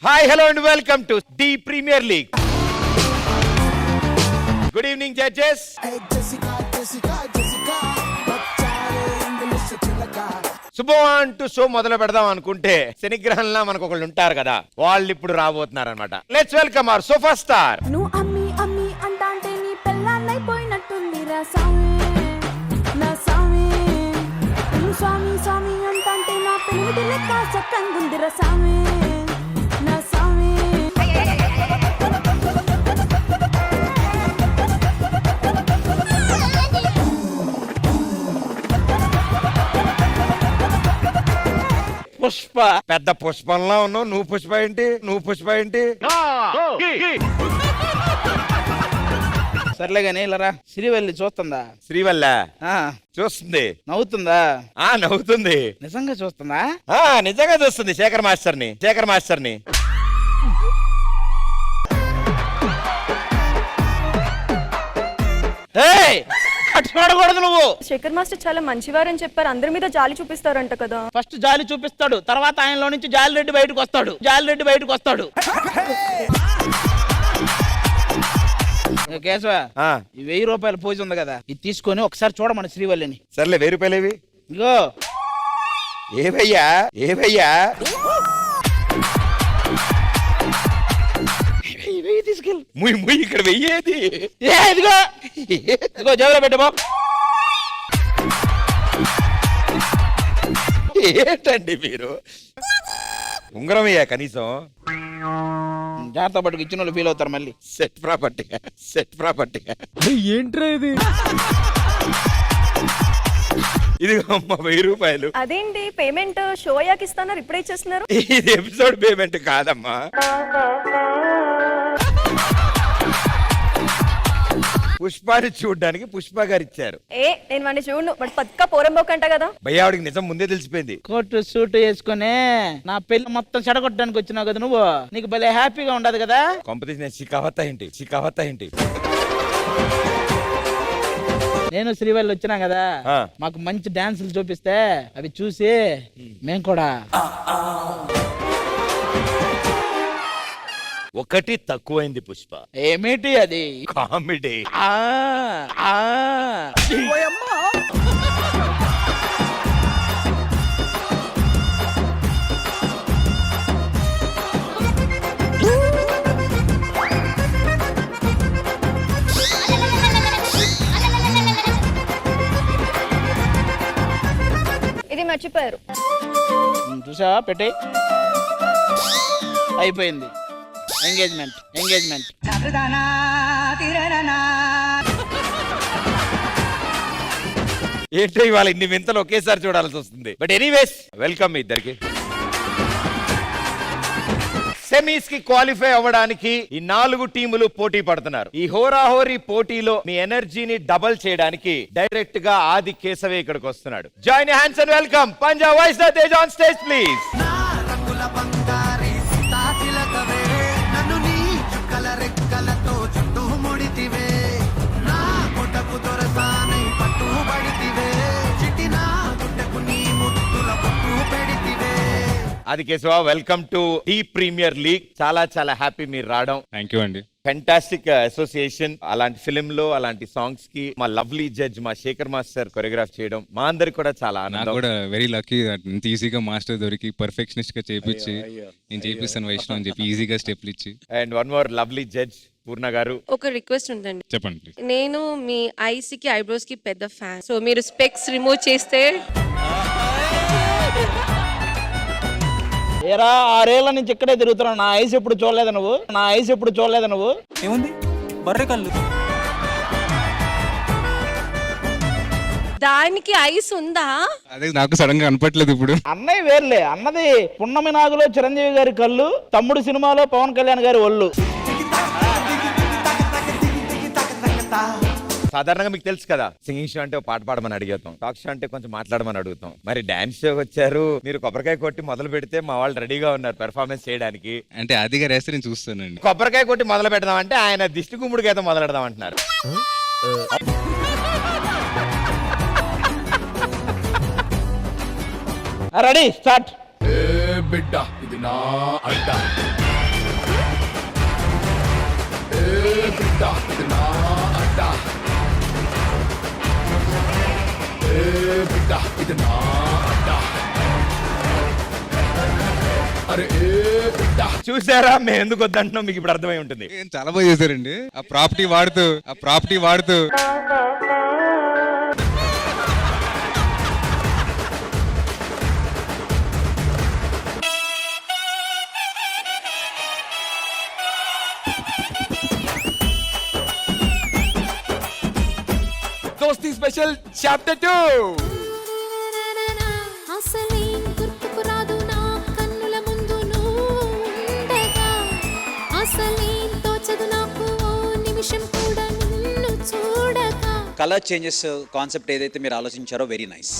Hi, hello and welcome to the Premier League. Good evening, judges. శుభం to show మొదలు పెడదాం అనుకుంటే శనిగ్రహంలా మనకు ఒకళ్ళు ఉంటారు కదా, వాళ్ళు ఇప్పుడు రాబోతున్నారు అనమాట. Let's welcome our sofa star. నువ్వు అమ్మి అమ్మి అంటాంటే నీ పెళ్ళాన్నైపోయినట్టుంది రా సామి, నా సామి. నువ్వు స్వామి స్వామి అంటాంటే నా పెళ్ళి లెక్క చక్కంగుంది రా సామి, నా సామి. పుష్ప పెద్ద పుష్పంలా ఉన్నావు. నువ్వు పుష్ప ఏంటి? నువ్వు పుష్ప ఏంటి? సర్లే గానీ ఇలారా. శ్రీవల్లి చూస్తుందా? శ్రీవల్ల చూస్తుంది. నవ్వుతుందా? నవ్వుతుంది. నిజంగా చూస్తుందా? నిజంగా చూస్తుంది. శేఖర్ మాస్టర్ని. చూడకూడదు నువ్వు. శేఖర్ మాస్టర్ చాలా మంచివారని చెప్పారు, అందరి మీద జాలి చూపిస్తారంట కదా. ఫస్ట్ జాలి చూపిస్తాడు, తర్వాత ఆయనలో నుంచి జాలిరెడ్డి బయటకు వస్తాడు. కేశవ, ఈ 1000 రూపాయల పూజ ఉంది కదా, ఇది తీసుకొని ఒకసారి చూడమని శ్రీవల్లిని. సర్లే, 1000 రూపాయలు ఇగో. ఏవయ్యా తీసుకెళ్ళి ముయ్ ఇక్కడ వెయ్యేది. ఇదిగో జేబులో పెట్టబో. ఏంటండి మీరు? ఉంగరం అయ్యా కనీసం. జాగ్రత్త పట్టుకు ఇచ్చిన వాళ్ళు ఫీల్ అవుతారు మళ్ళీ. సెట్ ప్రాపర్టీగా ఏంట్రా ఇది? ఇది 1000 రూపాయలు. అదేంటి పేమెంట్ షో అయ్యాక ఇస్తున్నారు, ఇప్పుడే ఇచ్చేస్తున్నారు? ఇది ఎపిసోడ్ పేమెంట్ కాదమ్మా. పుష్పాన్ని చూడడానికి పుష్ప గారు ఇచ్చారు. నేను వాడిని చూడు, బట్ పక్కా పోరంబోకంట కదా. భయ్యాడికి నిజం ముందే తెలిసిపోయింది. కోటు సూట్ వేసుకుని నా పెళ్లి మొత్తం చెడగొట్టడానికి వచ్చినావు కదా నువ్వు. నీకు భలే హ్యాపీగా ఉండదు కదా. కాంపిటీషన్ చికావత్తా ఏంటి? నేను శ్రీవల్లి వచ్చినా కదా, మాకు మంచి డాన్సులు చూపిస్తే అవి చూసి మేము కూడా ఒకటి తక్కువైంది పుష్ప. ఏమిటి అది? కామెడీ. ఇది మర్చిపోయారు. చూసావా? పెట్టి అయిపోయింది. ఎంగేజ్మెంట్. ఏంటో ఇవాళ ఇన్ని వింతలు ఒకేసారి చూడాల్సి వస్తుంది. బట్ ఎనీవేస్, వెల్కమ్ మీ ఇద్దరికి. సెమీస్ కి క్వాలిఫై అవ్వడానికి ఈ 4 టీములు పోటీ పడుతున్నారు. ఈ హోరాహోరీ పోటీలో మీ ఎనర్జీని డబల్ చేయడానికి డైరెక్ట్ గా ఆది కేశవే ఇక్కడికి వస్తున్నాడు. Join hands and welcome Punjab voice the Tej on stage please. Adi Keshava, welcome to the premier league. చాలా హ్యాపీ మీరు రావడం. థాంక్యూ అండి. Fantastic association. అలాంటి ఫిల్మ్ లో అలాంటి సాంగ్స్ కి మా లవ్లీ జడ్జ్ మా శేఖర్ మాస్టర్ కొరియోగ్రాఫ్ చేయడం మా అందరికి కూడా చాలా ఆనందం. కూడా వెరీ లక్కీ ఇంత ఈజీగా మాస్టర్ దొరికి పర్ఫెక్షనిస్ట్ గా చేపించి నేను చేపిస్తాను వైష్ణవ్ అని చెప్పి ఈజీగా స్టెప్లు ఇచ్చి. And one more lovely judge Purna గారు. ఒక రిక్వెస్ట్ ఉందండి. చెప్పండి. నేను మీ ఐస్ కి ఐబ్రోస్ కి పెద్ద ఫ్యాన్, సో మీరు స్పెక్స్ రిమూవ్ చేస్తే. ఏరా 6 ఏళ్ల నుంచి ఇక్కడే తిరుగుతున్నావు, నా ఐస్ ఎప్పుడు చూడలేదు నువ్వు. ఏముంది? బర్రె కళ్ళు. దానికి ఐస్ ఉందా? అదే నాకు సడన్ గా కనపట్లేదు ఇప్పుడు. అన్నయ్య వేర్లే, అన్నది పున్నమి నాగులో చిరంజీవి గారి కళ్ళు, తమ్ముడు సినిమాలో పవన్ కళ్యాణ్ గారి ఒళ్ళు. సాధారణంగా మీకు తెలుసు కదా, సింగింగ్ షో అంటే పాట పాడమని అడుగుతాం, టాక్ షో అంటే కొంచెం మాట్లాడమని అడుగుతాం. మరి డాన్స్ షోకి వచ్చారు, మీరు కొబ్బరికాయ కొట్టి మొదలు పెడితే మా వాళ్ళు రెడీగా ఉన్నారు పెర్ఫార్మెన్స్ చేయడానికి. అంటే అదిగా రేస్తే నేను చూస్తానండి. కొబ్బరికాయ కొట్టి మొదలు పెడదాం అంటే ఆయన దిష్టి గుమ్ముడికి అయితే మొదలు పెడదాం అంటున్నారు. Ready, start. బిడ్డ ఇది నా అడ్డ ఏ బిడ్డ ఇది నా అడ్డ ఏ బిడ్డ ఇది నా అడ్డ అరే ఏ బిడ్డ చూసారా మేము ఎందుకు వద్దంటున్నాం మీకు ఇప్పుడు అర్థమై ఉంటుంది. చాలా బాగా చేశారండి ఆ ప్రాపర్టీ వాడుతూ దోస్తీ స్పెషల్ చాప్టర్ 2. అసలేం గుర్తుకు రాదు నా కన్నుల ముందు నువ్వుండగా అసలేం తోచదు నాకు ఓ నిమిషం కూడా నిన్ను చూడగా. కలర్ చేంజెస్ కాన్సెప్ట్ ఏదైతే మీరు ఆలోచించారో వెరీ నైస్.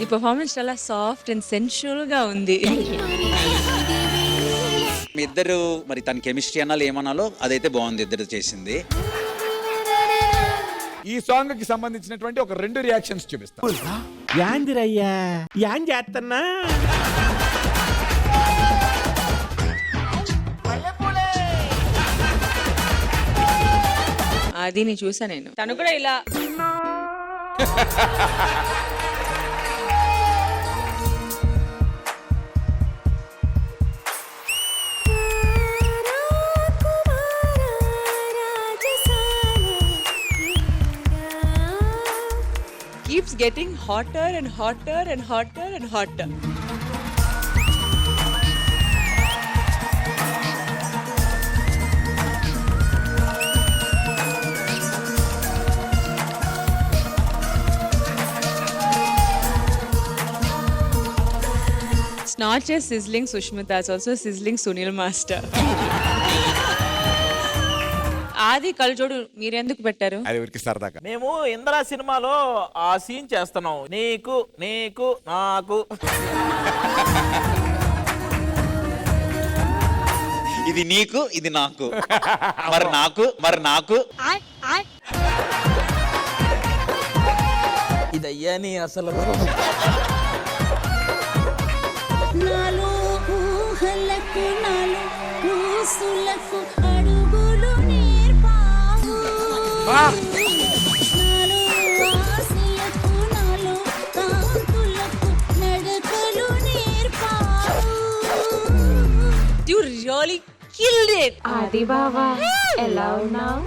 ఈ పర్ఫార్మెన్స్ చాలా సాఫ్ట్ అండ్ సెన్షువల్ గా ఉంది. మీ ఇద్దరు మరి తన కెమిస్ట్రీ అనాలో ఏమనాలో అదైతే బాగుంది ఇద్దరు చేసింది. ఈ సాంగ్ కి సంబంధించినటువంటి ఒక 2 రియాక్షన్స్ చూపిస్తాను. యాందిరయ్యా యాన్ చేస్తున్నా అది నీ చూసా నేను. తను కూడా ఇలా keeps getting hotter and hotter and hotter and hotter. It's not just sizzling Sushmita, it's also sizzling Sunil Master. ఆది కళ్ళజోడు మీరెందుకు పెట్టారు? అది ఊరికి సరదాగా. మేము ఇంద్రా సినిమాలో ఆ సీన్ చేస్తున్నాం. నీకు నీకు నాకు ఇది నీకు ఇది నాకు మరి నాకు ఇదయ్యా నీ అసలు నాలో ఊహలకు నాలో ఊసులకు అడుగులు నేర్పావు. నాలో ఆశలకు నాలో కాంతులకు నడకలు నేర్పావు. You really killed it. ఆది బావా ఎలా ఉన్నావు?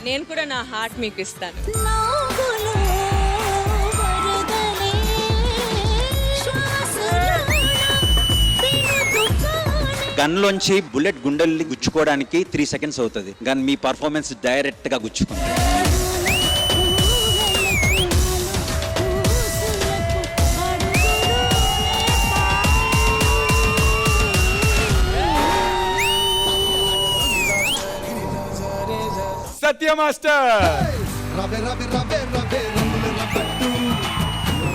నేను కూడా నా హార్ట్ మీకు ఇస్తాను. గన్ లోంచి బుల్లెట్ గుండెల్ని గుచ్చుకోవడానికి 3 సెకండ్స్ అవుతుంది. గన్ మీ పర్ఫార్మెన్స్ డైరెక్ట్ గా గుచ్చుకుంది. సత్య మాస్టర్ రవే రవే రవే రవే రంగుల రబ్బట్టు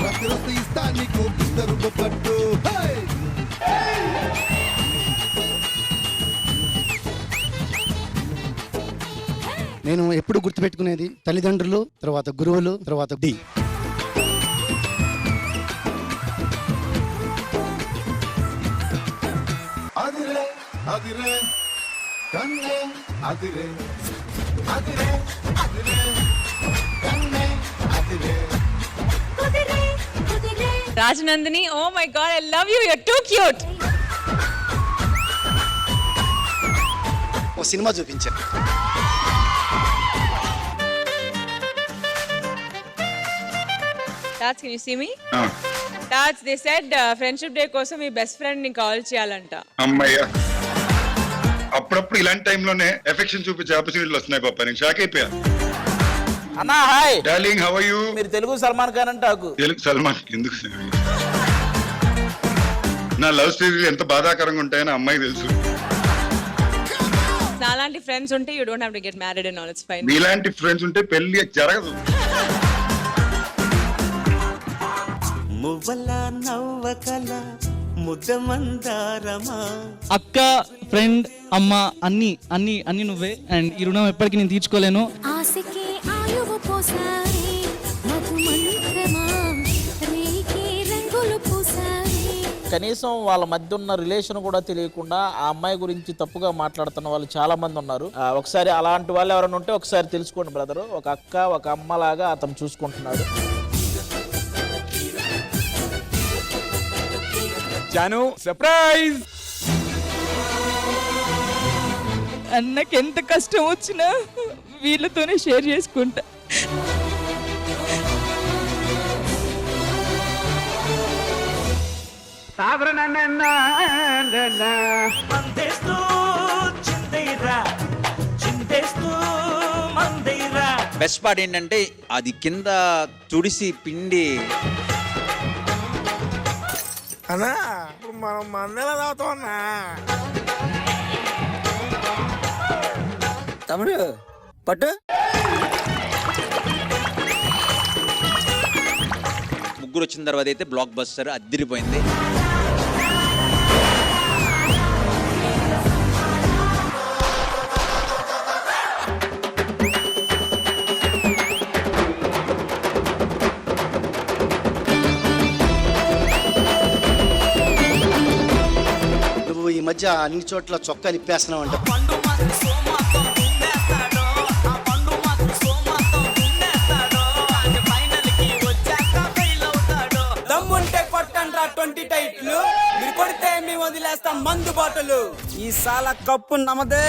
రక్తి రక్తి ఇస్తా నీకు ఇద్దరు పట్టు. నేను ఎప్పుడు గుర్తుపెట్టుకునేది తల్లిదండ్రులు, తర్వాత గురువులు, తర్వాత డి. అదిరే అదిరే కన్నే అదిరే అదిరే అదిరే కన్నే అదిరే. Rajanandini, oh my god, I love you, you're too cute. ఓ సినిమా చూపించా. Tats, can you see me? Tats, they said friendship day కోసం మీ బెస్ట్ ఫ్రెండ్ ని కాల్ చేయాలంట. అమ్మయ్యా, అప్పుడప్పుడు ఇలాంటి టైంలోనే ఎఫెక్షన్ చూపించే ఆపర్చునిటీలు వస్తున్నాయి పాప. నేను షాక్ అయిపోయా. అన్నా hi darling, how are you? మీరు తెలుగు సల్మాన్ ఖాన్ అంటాకు. తెలుగు సల్మాన్ ఎందుకు? నా లవ్ స్టోరీలు ఎంత బాధాకరంగా ఉంటాయని అమ్మాయి తెలుసు. చాలా అలాంటి ఫ్రెండ్స్ ఉంటే you don't have to get married and all, it's fine. మీలాంటి ఫ్రెండ్స్ ఉంటే పెళ్లి జరగదు. మువ్వల నవ్వకల ముద్దమందారమా. అక్క, ఫ్రెండ్, అమ్మ అన్ని అన్ని అన్ని నువ్వే. అండ్ ఈ రుణం ఎప్పటికీ నేను తీర్చుకోలేను. ఆశకే ఆయువు పోసాయి మధుమంత్రమా రేకే రంగులు పూసాయి. కనీసం వాళ్ళ మధ్య ఉన్న రిలేషన్ కూడా తెలియకుండా ఆ అమ్మాయి గురించి తప్పుగా మాట్లాడుతున్న వాళ్ళు చాలా మంది ఉన్నారు. ఒకసారి అలాంటి వాళ్ళు ఎవరైనా ఉంటే ఒకసారి తెలుసుకోండి బ్రదర్. ఒక అక్క ఒక అమ్మలాగా అతను చూసుకుంటున్నాడు. జాను సర్ప్రైజ్. అన్నకి ఎంత కష్టం వచ్చినా వీళ్ళతోనే షేర్ చేసుకుంటా. బెస్ట్ పార్ట్ ఏంటంటే అది కింద తుడిసి పిండి అన్నా ఇప్పుడు మనం మందెలా తాగుతాం అన్నా. తమ్ముడు పట్టు. ముగ్గురు వచ్చిన తర్వాత అయితే బ్లాక్ బస్టర్ అదిరిపోయింది. నువ్వు ఈ మధ్య అన్ని చోట్ల చొక్కా నిప్పేస్తున్నావు అంట. దమ్ముంటే కొట్టండి రా 20 టైట్లు, మీరు కొడితే మేము వదిలేస్తాం మందు బాటలు. ఈ సాల కప్పు నమదే.